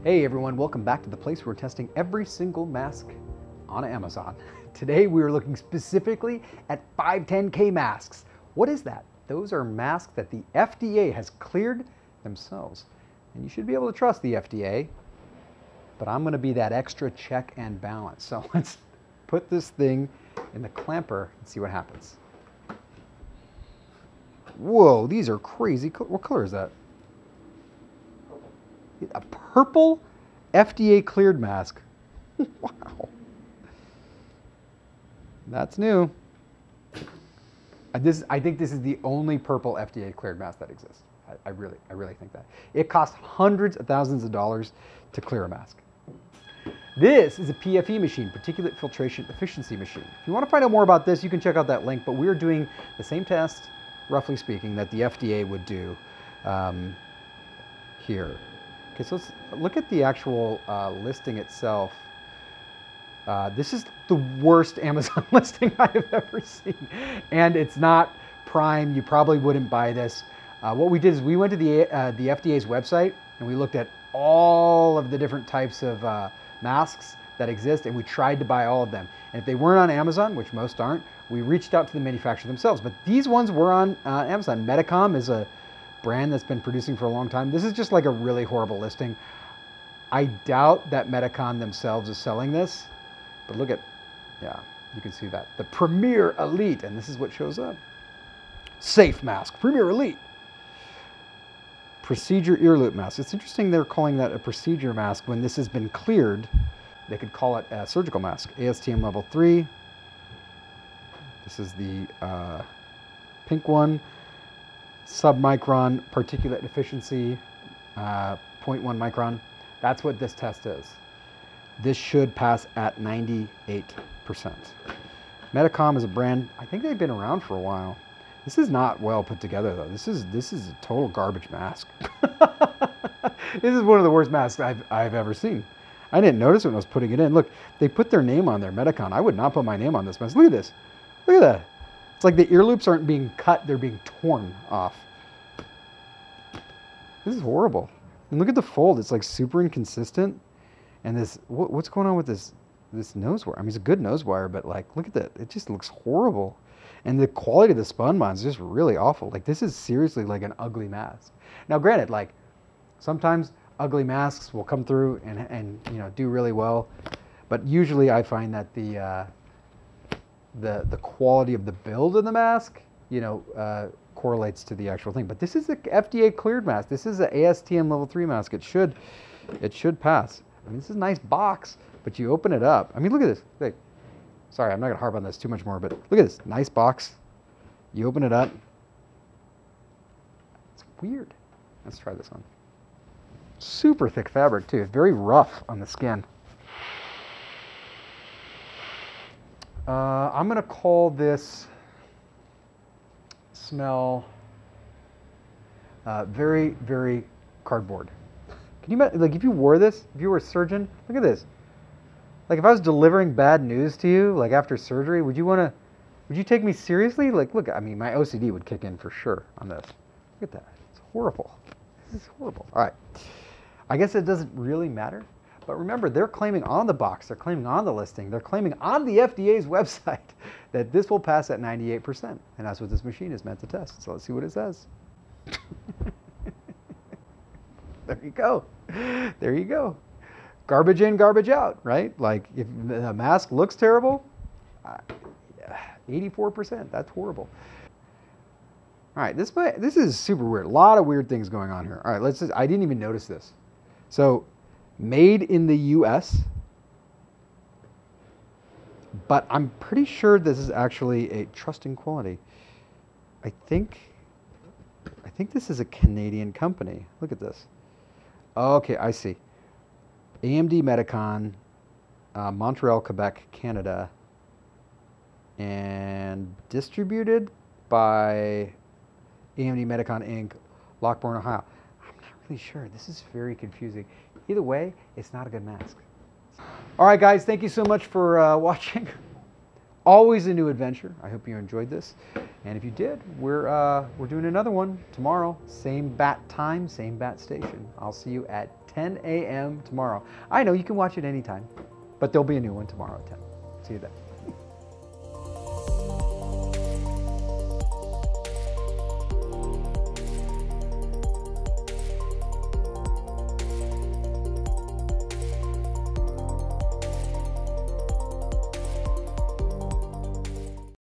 Hey everyone, welcome back to the place where we're testing every single mask on Amazon. Today we are looking specifically at 510K masks. What is that? Those are masks that the FDA has cleared themselves. And you should be able to trust the FDA, but I'm gonna be that extra check and balance. So let's put this thing in the clamper and see what happens. Whoa, these are crazy. What color is that? A purple FDA cleared mask. Wow. That's new. I think this is the only purple FDA cleared mask that exists. I really think that. It costs hundreds of thousands of dollars to clear a mask. This is a PFE machine, Particulate Filtration Efficiency machine. If you want to find out more about this, you can check out that link, but we're doing the same test, roughly speaking, that the FDA would do here. Okay, so let's look at the actual listing itself. This is the worst Amazon listing I have ever seen. And it's not Prime. You probably wouldn't buy this. What we did is we went to the FDA's website and we looked at all of the different types of masks that exist, and we tried to buy all of them. And if they weren't on Amazon, which most aren't, we reached out to the manufacturer themselves. But these ones were on Amazon. Medicom is a brand that's been producing for a long time. This is just like a really horrible listing. I doubt that Medicom themselves is selling this, but look at, yeah, you can see that. The Premier Elite, and this is what shows up. Safe mask, Premier Elite. Procedure ear loop mask. It's interesting they're calling that a procedure mask when this has been cleared. They could call it a surgical mask. ASTM level 3. This is the pink one. Submicron particulate efficiency, 0.1 micron. That's what this test is. This should pass at 98%. Medicom is a brand, I think they've been around for a while. This is not well put together though. This is a total garbage mask. This is one of the worst masks I've ever seen. I didn't notice when I was putting it in. Look, they put their name on there, Medicom. I would not put my name on this mask. Look at this. Look at that. It's like the ear loops aren't being cut, they're being torn off. This is horrible. And look at the fold, it's like super inconsistent. And this, what's going on with this nose wire? I mean, it's a good nose wire, but like, look at that. It just looks horrible. And the quality of the spun bond is just really awful. Like, this is seriously like an ugly mask. Now, granted, like, sometimes ugly masks will come through and you know, do really well. But usually I find that the quality of the build of the mask, you know, correlates to the actual thing. But this is a FDA cleared mask. This is an ASTM level 3 mask. It should pass. I mean, this is a nice box, but you open it up. I mean, look at this. Hey, sorry, I'm not gonna harp on this too much more, but look at this nice box. You open it up. It's weird. Let's try this one. Super thick fabric too. Very rough on the skin. I'm gonna call this smell very, very cardboard. Can you imagine, like, if you wore this, if you were a surgeon, look at this. Like, if I was delivering bad news to you, like after surgery, would you take me seriously? Like, look, I mean, my OCD would kick in for sure on this. Look at that. It's horrible. This is horrible. All right. I guess it doesn't really matter. But remember, they're claiming on the box, they're claiming on the listing, they're claiming on the FDA's website that this will pass at 98%. And that's what this machine is meant to test. So let's see what it says. There you go. There you go. Garbage in, garbage out, right? Like, if the mask looks terrible, 84%, that's horrible. All right, this is super weird. A lot of weird things going on here. All right, I didn't even notice this. So, made in the US, but I'm pretty sure this is actually a trusting quality. I think this is a Canadian company. Look at this. Okay, I see. AMD Medicom, Montreal, Quebec, Canada, and distributed by AMD Medicom Inc., Lockbourne, Ohio. I'm not really sure. This is very confusing. Either way, it's not a good mask. All right, guys, thank you so much for watching. always a new adventure. I hope you enjoyed this. And if you did, we're doing another one tomorrow. Same bat time, same bat station. I'll see you at 10 a.m. tomorrow. I know you can watch it anytime, but there'll be a new one tomorrow at 10. See you then.